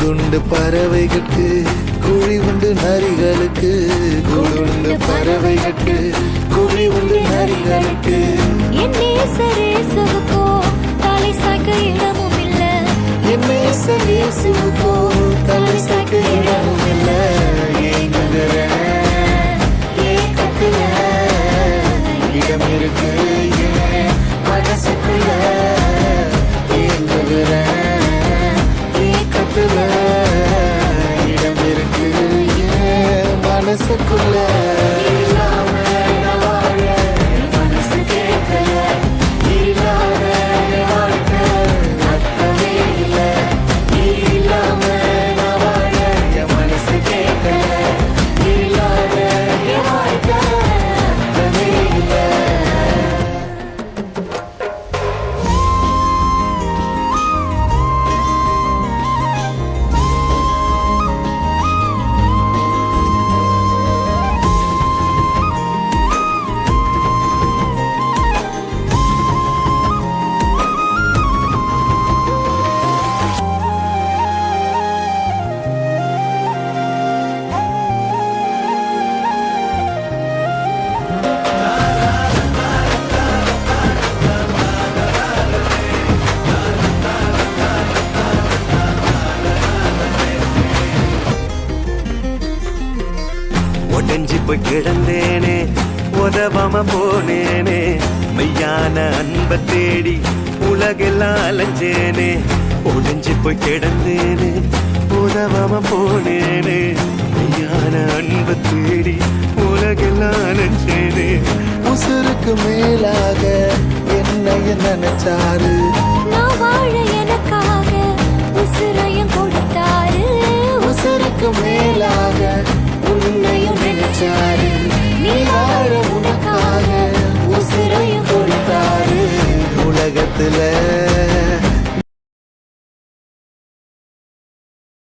கூடுண்டு பறவைகளுக்கு குழி உண்டு நரிகளுக்கு கூடுண்டு பறவைகளுக்கு குழி உண்டு நரிகளுக்கு என் நேசரேசுவுக்கோ தலை சாய்க்க இடமும் இல்ல என் நேசரேசுவுக்கோ தலை சாய்க்க இடமும் இல்ல ஏங்குகிற ஏக்கத்துல இடம் இருக்கு ஏன் மனசுக்குள்ள ஏங்குகிற ஏக்கத்துல இடம் இருக்கு ஏன் மனசுக்குள்ள இல்லாம நான் வாழ என் மனசு கேட்கல இல்லாத என் வாழ்க்கை அர்த்தமே இல்ல இல்லாம நான் வாழ என் மனசு கேட்கல இல்லாத என் வாழ்க்கை அர்த்தமே இல்ல உடஞ்சி போய் கிடந்தேனே உதவாம போனேனே மெய்யான அன்ப தேடி உலகெல்லாம் அலைஞ்சேனே உடஞ்சி போய் கிடந்தேனே உதவாம போனேனே மெய்யான அன்ப தேடி உலகெல்லாம் அலைஞ்சேனே உசுருக்கு மேலாக என்னைய நினைச்சாரு